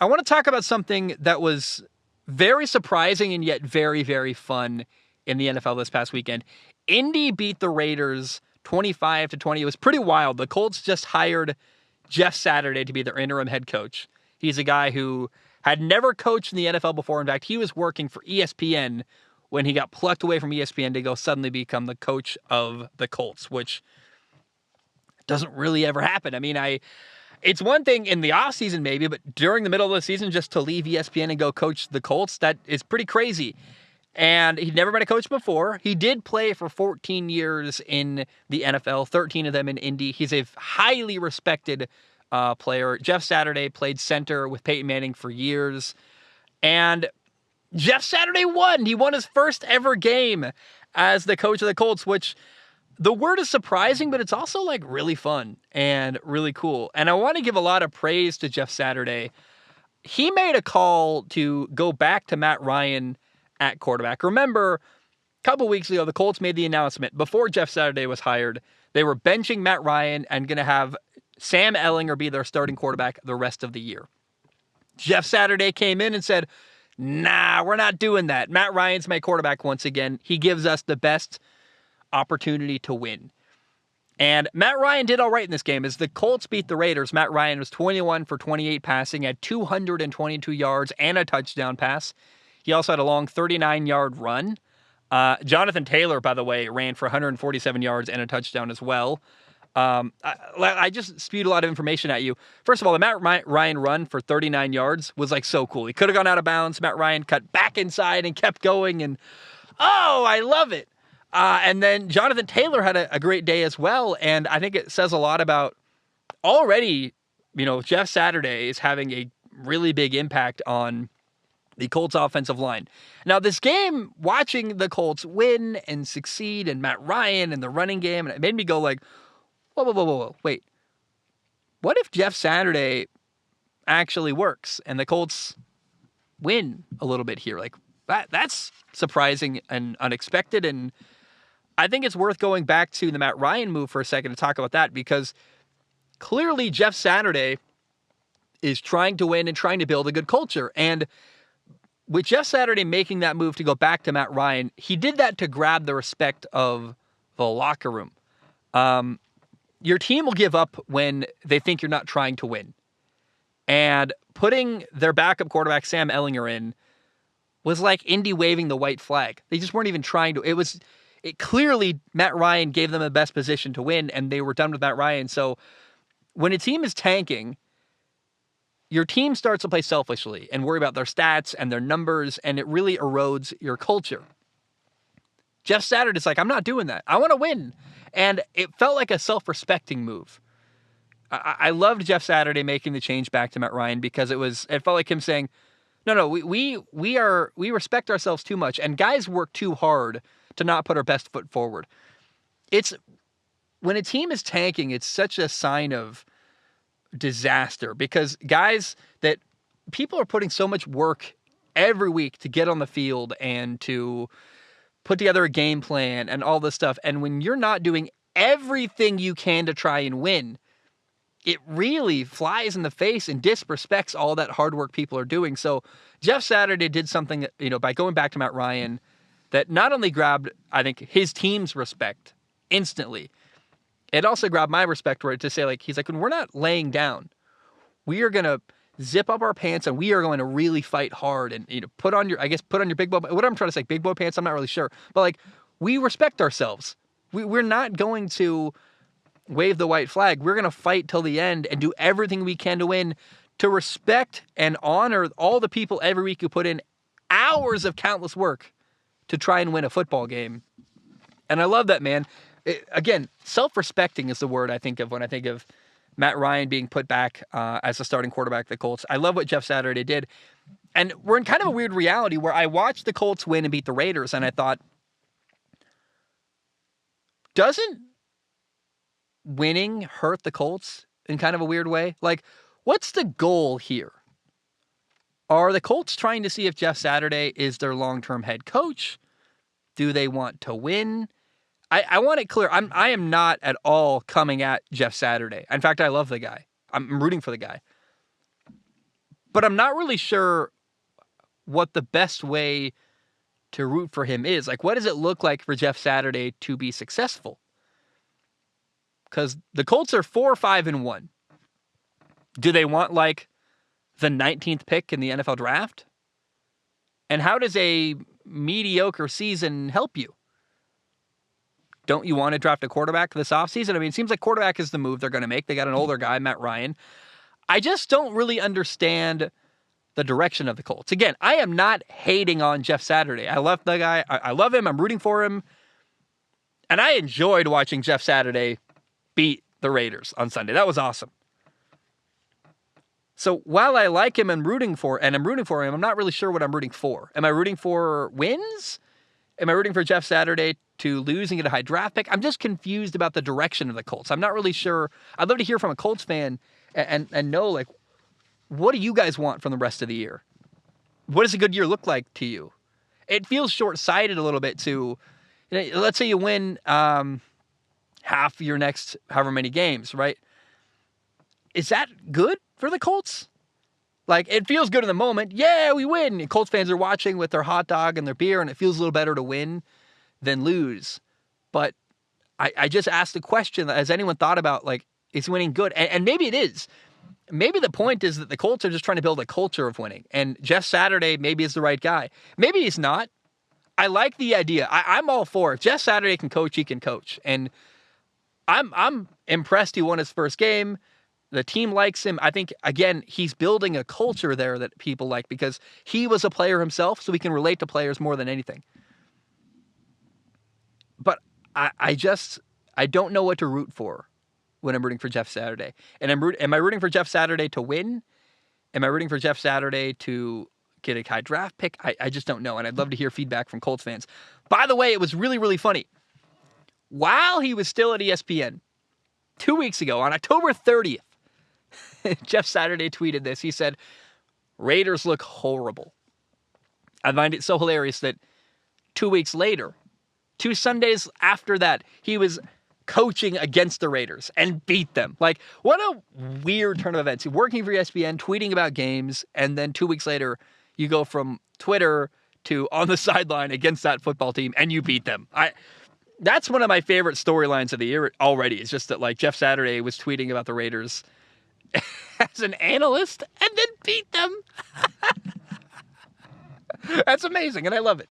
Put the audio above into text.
I want to talk about something that was very surprising and yet very, very fun in the NFL this past weekend. Indy beat the Raiders 25-20. It was pretty wild. The Colts just hired Jeff Saturday to be their interim head coach. He's a guy who had never coached in the NFL before. In fact, he was working for ESPN when he got plucked away from ESPN to go suddenly become the coach of the Colts, which doesn't really ever happen. I mean, it's one thing in the offseason maybe, but during the middle of the season just to leave ESPN and go coach the Colts, that is pretty crazy. And he'd never been a coach before. He did play for 14 years in the NFL, 13 of them in Indy. He's a highly respected player. Jeff Saturday played center with Peyton Manning for years. And Jeff Saturday won. He won his first ever game as the coach of the Colts, which the word is surprising, but it's also like really fun and really cool. And I want to give a lot of praise to Jeff Saturday. He made a call to go back to Matt Ryan at quarterback. Remember, a couple weeks ago, the Colts made the announcement before Jeff Saturday was hired. They were benching Matt Ryan and going to have Sam Ehlinger be their starting quarterback the rest of the year. Jeff Saturday came in and said, nah, we're not doing that. Matt Ryan's my quarterback once again. He gives us the best opportunity to win. And Matt Ryan did all right in this game. As the Colts beat the Raiders, Matt Ryan was 21 for 28 passing, had 222 yards and a touchdown pass. He also had a long 39-yard run. Jonathan Taylor, by the way, ran for 147 yards and a touchdown as well. I just spewed a lot of information at you. First of all, the Matt Ryan run for 39 yards was like so cool. He could have gone out of bounds. Matt Ryan cut back inside and kept going. And oh, I love it. And then Jonathan Taylor had a great day as well. And I think it says a lot about already, Jeff Saturday is having a really big impact on the Colts offensive line. Now, this game, watching the Colts win and succeed and Matt Ryan and the running game, and it made me go like, whoa, wait. What if Jeff Saturday actually works and the Colts win a little bit here? Like, that's surprising and unexpected, and I think it's worth going back to the Matt Ryan move for a second to talk about that, because clearly Jeff Saturday is trying to win and trying to build a good culture. And with Jeff Saturday making that move to go back to Matt Ryan, he did that to grab the respect of the locker room. Your team will give up when they think you're not trying to win. And putting their backup quarterback, Sam Ehlinger, in was like Indy waving the white flag. They just weren't even trying to. It clearly, Matt Ryan gave them the best position to win, and they were done with Matt Ryan. So when a team is tanking, your team starts to play selfishly and worry about their stats and their numbers, and it really erodes your culture. Jeff Saturday's like, I'm not doing that. I want to win. And it felt like a self-respecting move. I loved Jeff Saturday making the change back to Matt Ryan, because it felt like him saying, no, we respect ourselves too much, and guys work too hard to not put our best foot forward. When a team is tanking, it's such a sign of disaster, because guys that people are putting so much work every week to get on the field and to put together a game plan and all this stuff. And when you're not doing everything you can to try and win, it really flies in the face and disrespects all that hard work people are doing. So Jeff Saturday did something that, by going back to Matt Ryan, that not only grabbed, I think, his team's respect instantly, it also grabbed my respect for it to say, like, he's like, when we're not laying down, we are going to zip up our pants and we are going to really fight hard and, put on your big boy, what I'm trying to say, big boy pants, I'm not really sure. But like, we respect ourselves. We're not going to wave the white flag. We're going to fight till the end and do everything we can to win, to respect and honor all the people every week who put in hours of countless work to try and win a football game. And I love that, man. Again, self-respecting is the word I think of when I think of Matt Ryan being put back as the starting quarterback of the Colts. I love what Jeff Saturday did. And we're in kind of a weird reality where I watched the Colts win and beat the Raiders, and I thought, doesn't winning hurt the Colts in kind of a weird way? Like, what's the goal here? Are the Colts trying to see if Jeff Saturday is their long-term head coach? Do they want to win? I want it clear. I am not at all coming at Jeff Saturday. In fact, I love the guy. I'm rooting for the guy. but I'm not really sure what the best way to root for him is. Like, what does it look like for Jeff Saturday to be successful? Because the Colts are 4-5-1. Do they want like the 19th pick in the NFL draft? And how does a mediocre season help you? Don't you want to draft a quarterback this offseason? I mean, it seems like quarterback is the move they're going to make. They got an older guy, Matt Ryan. I just don't really understand the direction of the Colts. Again, I am not hating on Jeff Saturday. I love the guy. I love him. I'm rooting for him. And I enjoyed watching Jeff Saturday beat the Raiders on Sunday. That was awesome. So while I like him and I'm rooting for him, I'm not really sure what I'm rooting for. Am I rooting for wins? Am I rooting for Jeff Saturday to lose and get a high draft pick? I'm just confused about the direction of the Colts. I'm not really sure. I'd love to hear from a Colts fan and know, like, what do you guys want from the rest of the year? What does a good year look like to you? It feels short-sighted a little bit to, let's say you win half your next however many games, right? Is that good for the Colts? Like, it feels good in the moment. Yeah, we win. And Colts fans are watching with their hot dog and their beer, and it feels a little better to win than lose. But I just asked the question, has anyone thought about, like, is winning good? And maybe it is. Maybe the point is that the Colts are just trying to build a culture of winning, and Jeff Saturday maybe is the right guy. Maybe he's not. I like the idea. I'm all for it. If Jeff Saturday can coach, he can coach. And I'm impressed he won his first game. The team likes him. I think, again, he's building a culture there that people like because he was a player himself, so he can relate to players more than anything. But I don't know what to root for when I'm rooting for Jeff Saturday. And am I rooting for Jeff Saturday to win? Am I rooting for Jeff Saturday to get a high draft pick? I just don't know, and I'd love to hear feedback from Colts fans. By the way, it was really, really funny. While he was still at ESPN, 2 weeks ago, on October 30th, Jeff Saturday tweeted this. He said, Raiders look horrible. I find it so hilarious that 2 weeks later, 2 Sundays after that, he was coaching against the Raiders and beat them. Like, what a weird turn of events. You're working for ESPN, tweeting about games, and then 2 weeks later, you go from Twitter to on the sideline against that football team, and you beat them. That's one of my favorite storylines of the year already. It's just that, like, Jeff Saturday was tweeting about the Raiders as an analyst and then beat them. That's amazing, and I love it.